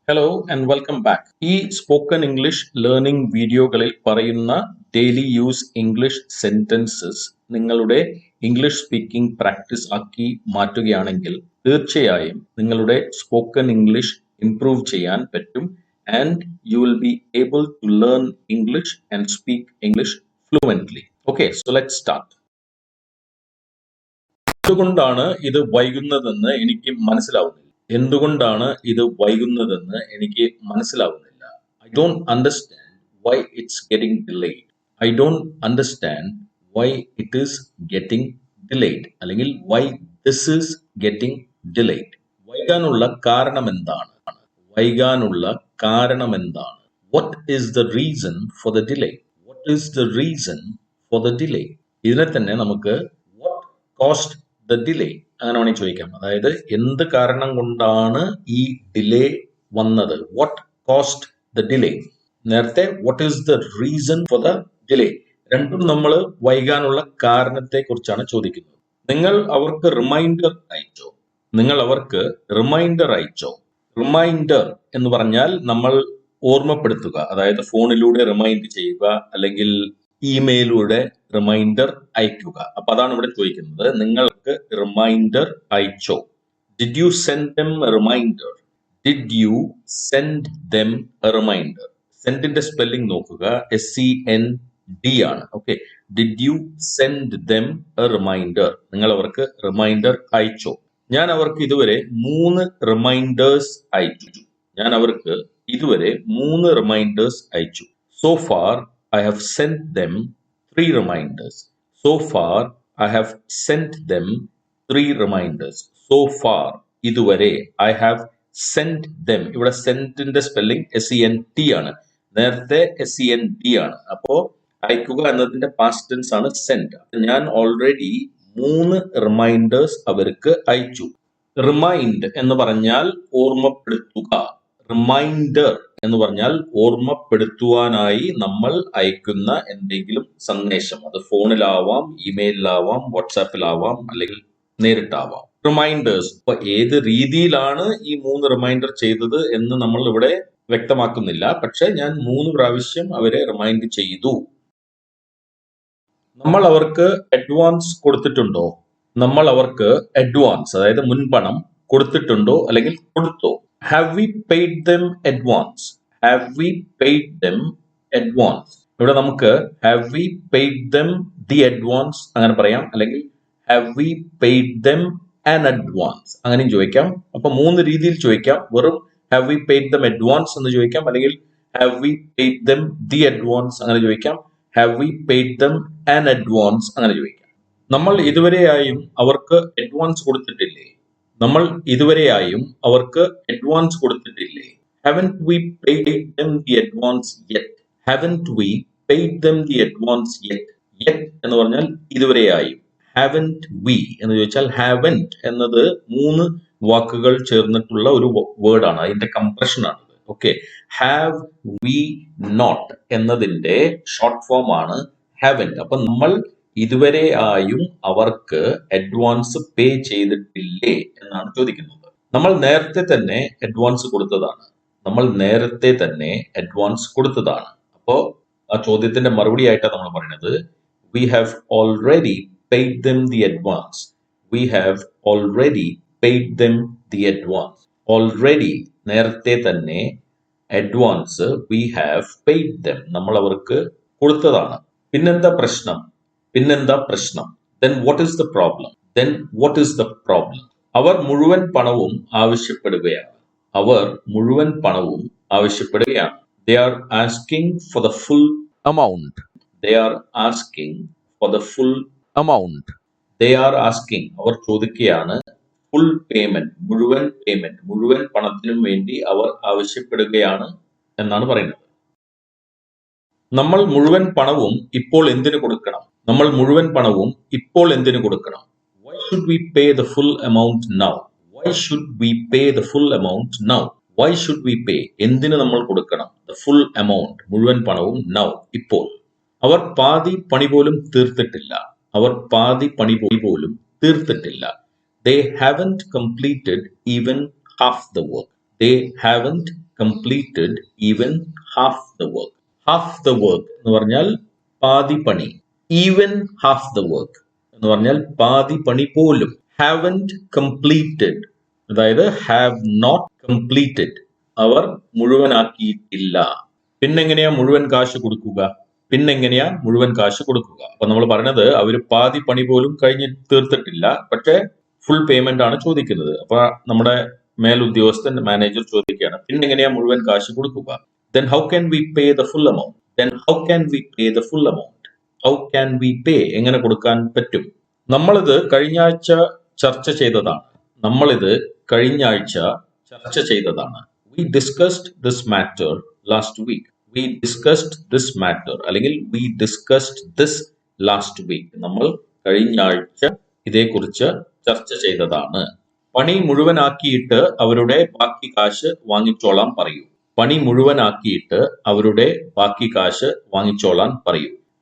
Hello and welcome back. ഈ spoken English learning വീഡിയോകളിൽ പറയുന്ന ഡെയിലി യൂസ് ഇംഗ്ലീഷ് സെന്റൻസസ് നിങ്ങളുടെ ഇംഗ്ലീഷ് സ്പീക്കിംഗ് പ്രാക്ടീസ് ആക്കി മാറ്റുകയാണെങ്കിൽ തീർച്ചയായും നിങ്ങളുടെ സ്പോക്കൺ ഇംഗ്ലീഷ് ഇംപ്രൂവ് ചെയ്യാൻ പറ്റും and you will be able to learn English and speak English fluently. Okay, so let's start. എന്തുകൊണ്ടാണ് ഇത് വൈകുന്നതെന്ന് എനിക്ക് മനസ്സിലാവുന്നില്ല. I don't understand why it's getting delayed. I don't understand why it is getting delayed. അല്ലെങ്കിൽ why this is getting delayed. വൈകാനുള്ള കാരണം എന്താണ്? What is the reason for the delay? ഇതിനെ തന്നെ നമുക്ക് what caused the delay അങ്ങനെ വേണമെങ്കിൽ ചോദിക്കാം. അതായത് എന്ത് കാരണം കൊണ്ടാണ് ഈ ഡിലേ വന്നത്? What caused the delay? നേരത്തെ what is the reason for the delay? രണ്ടും നമ്മൾ വൈകാനുള്ള കാരണത്തെ കുറിച്ചാണ് ചോദിക്കുന്നത്. നിങ്ങൾ അവർക്ക് റിമൈൻഡർ അയച്ചോ? റിമൈൻഡർ എന്ന് പറഞ്ഞാൽ നമ്മൾ ഓർമ്മപ്പെടുത്തുക, അതായത് ഫോണിലൂടെ റിമൈൻഡ് ചെയ്യുക അല്ലെങ്കിൽ ഇമെയിലൂടെ റിമൈൻഡർ അയക്കുക. അപ്പൊ അതാണ് ഇവിടെ ചോദിക്കുന്നത്. നിങ്ങൾക്ക് റിമൈൻഡർ അയച്ചോ? Did you send them a reminder? സെൻഡിന്റെ സ്പെല്ലിംഗ് നോക്കുക, SEND ആണ്. Okay, Did you send them a reminder? നിങ്ങൾ അവർക്ക് റിമൈൻഡർ അയച്ചോ? ഞാൻ അവർക്ക് ഇതുവരെ 3 റിമൈൻഡേഴ്സ് അയച്ചു. So far I have sent them 3 reminders. ഇതുവരെ I have sent them. ഇവിടെ സെന്റിന്റെ സ്പെല്ലിംഗ് SENT ആണ്. നേരത്തെ SEND ആണ്. അപ്പോ അയക്കുക എന്നതിന്റെ പാസ്റ്റ് ടെൻസ് ആണ് sent. ഞാൻ ഓൾറെഡി 3 റിമൈൻഡേഴ്സ് അവർക്ക് അയച്ചു. റിമൈൻഡ് എന്ന് പറഞ്ഞാൽ ഓർമ്മപ്പെടുത്തുക. റിമൈൻഡർ എന്ന് പറഞ്ഞാൽ ഓർമ്മപ്പെടുത്തുവാനായി നമ്മൾ അയക്കുന്ന എന്തെങ്കിലും സന്ദേശം. അത് ഫോണിലാവാം, ഇമെയിലാവാം, വാട്സാപ്പിലാവാം, അല്ലെങ്കിൽ നേരിട്ടാവാം. റിമൈൻഡേഴ്സ് ഇപ്പൊ ഏത് രീതിയിലാണ് ഈ 3 റിമൈൻഡർ ചെയ്തത് എന്ന് നമ്മൾ ഇവിടെ വ്യക്തമാക്കുന്നില്ല. പക്ഷെ ഞാൻ 3 പ്രാവശ്യം അവരെ റിമൈൻഡ് ചെയ്തു. നമ്മൾ അവർക്ക് അഡ്വാൻസ് കൊടുത്തിട്ടുണ്ടോ? അതായത് മുൻപണം കൊടുത്തിട്ടുണ്ടോ അല്ലെങ്കിൽ കൊടുത്തോ? Have we paid them advance? ഇവിടെ നമുക്ക് have we paid them the advance അങ്ങനെ പറയാം, അല്ലെങ്കിൽ have we paid them an advance അങ്ങനെയും ചോദിക്കാം. അപ്പൊ 3 രീതിയിൽ ചോദിക്കാം. വെറും have we paid them advance എന്ന് ചോദിക്കാം, അല്ലെങ്കിൽ have we paid them the advance അങ്ങനെ ചോദിക്കാം, have we paid them an advance അങ്ങനെ ചോദിക്കാം. നമ്മൾ ഇതുവരെയായും അവർക്ക് advance കൊടുത്തിട്ടില്ലേ? Haven't we paid them the advance yet? Yet എന്ന് പറഞ്ഞാൽ ഇതുവരെയായും. Haven't we എന്ന് ചോദിച്ചാൽ haven't എന്നത് 3 വാക്കുകൾ ചേർന്നിട്ടുള്ള ഒരു വേർഡ് ആണ്. അതിന്റെ കംപ്രഷൻ ആണ്. ഓക്കെ, have we not എന്നതിന്റെ ഷോർട്ട് ഫോം ആണ് haven't. അപ്പൊ നമ്മൾ ഇതുവരെ ആയും അവർക്ക് അഡ്വാൻസ് പേ ചെയ്തിട്ടില്ലേ എന്നാണ് ചോദിക്കുന്നത്. നമ്മൾ നേരത്തെ തന്നെ അഡ്വാൻസ് കൊടുത്തതാണ്. അപ്പോ ആ ചോദ്യത്തിന്റെ മറുപടി ആയിട്ടാണ് നമ്മൾ പറയുന്നത് we have already paid them the advance. Already നേരത്തെ തന്നെ, advance we have paid them നമ്മൾ അവർക്ക് കൊടുത്തതാണ്. പിന്നെന്താ പ്രശ്നം? Then what is the problem? അവർ മുഴുവൻ പണവും ആവശ്യപ്പെടുകയാണ്. They are asking for the full amount. അവർ ചോദിക്കുകയാണ് full payment, മുഴുവൻ പണത്തിനും വേണ്ടി അവർ ആവശ്യപ്പെടുകയാണ് എന്നാണ് പറയുന്നത്. നമ്മൾ മുഴുവൻ പണവും ഇപ്പോൾ എന്തിനു കൊടുക്കണം? Why should we pay the full amount now? എന്തിനു നമ്മൾ കൊടുക്കണം? The full amount, മുഴുവൻ പണവും now, ഇപ്പോൾ. അവർ പാതി പണി പോലും തീർത്തിട്ടില്ല. They haven't completed even half the work. they haven't completed even half the work. Half the work എന്ന് പറഞ്ഞാൽ പാതി പണി. Even half the work എന്ന് പറഞ്ഞാൽ പാതി പണി പോലും. Haven't completed അതായത് have not completed, അവർ മുഴുവനാക്കിയിട്ടില്ല. പിന്നെങ്ങനെയാ മുഴുവൻ കാശ് കൊടുക്കുക? അപ്പൊ നമ്മൾ പറഞ്ഞത് അവര് പാതി പണി പോലും കഴിഞ്ഞ് തീർത്തിട്ടില്ല, പക്ഷെ ഫുൾ പേയ്മെന്റ് ആണ് ചോദിക്കുന്നത്. അപ്പൊ നമ്മുടെ മേലുദ്യോഗസ്ഥൻ മാനേജർ ചോദിക്കുകയാണ്, പിന്നെങ്ങനെയാ മുഴുവൻ കാശ് കൊടുക്കുക? Then how can we pay the full amount? How can we pay? എങ്ങനെ കൊടുക്കാൻ പറ്റും? നമ്മളിത് കഴിഞ്ഞ ആഴ്ച ചർച്ച ചെയ്തതാണ്. We discussed this matter last week. അല്ലെങ്കിൽ we discussed this last week. നമ്മൾ കഴിഞ്ഞ ആഴ്ച ഇതേക്കുറിച്ച് ചർച്ച ചെയ്തതാണ്. പണി മുഴുവനാക്കിയിട്ട് അവരുടെ ബാക്കി കാശ് വാങ്ങിച്ചോളാൻ പറയൂ.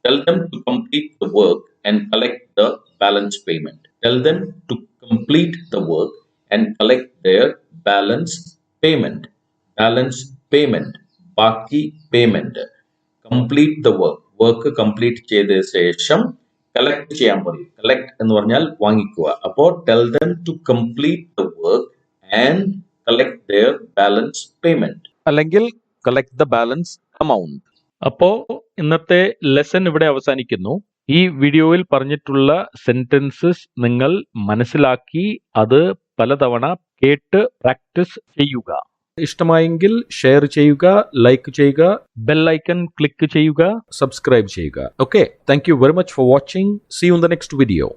Tell them to complete the work and collect the balance payment. Their balance payment. ബാക്കി payment. Complete the work complete ചെയ്ത ശേഷം കളക്ട് ചെയ്യാൻ പറയും. കളക്ട് എന്ന് പറഞ്ഞാൽ വാങ്ങിക്കുക. അപ്പോ tell them to complete the work and collect their balance payment. അല്ലെങ്കിൽ collect the balance amount. അപ്പോ ഇന്നത്തെ ലെസൺ ഇവിടെ അവസാനിക്കുന്നു. ഈ വീഡിയോയിൽ പറഞ്ഞിട്ടുള്ള സെന്റൻസസ് നിങ്ങൾ മനസ്സിലാക്കി അത് പലതവണ കേട്ട് പ്രാക്ടീസ് ചെയ്യുക. ഇഷ്ടമായെങ്കിൽ ഷെയർ ചെയ്യുക, ലൈക്ക് ചെയ്യുക, ബെൽ ഐക്കൺ ക്ലിക്ക് ചെയ്യുക, സബ്സ്ക്രൈബ് ചെയ്യുക. Okay, thank you very much for watching. See you in the next video.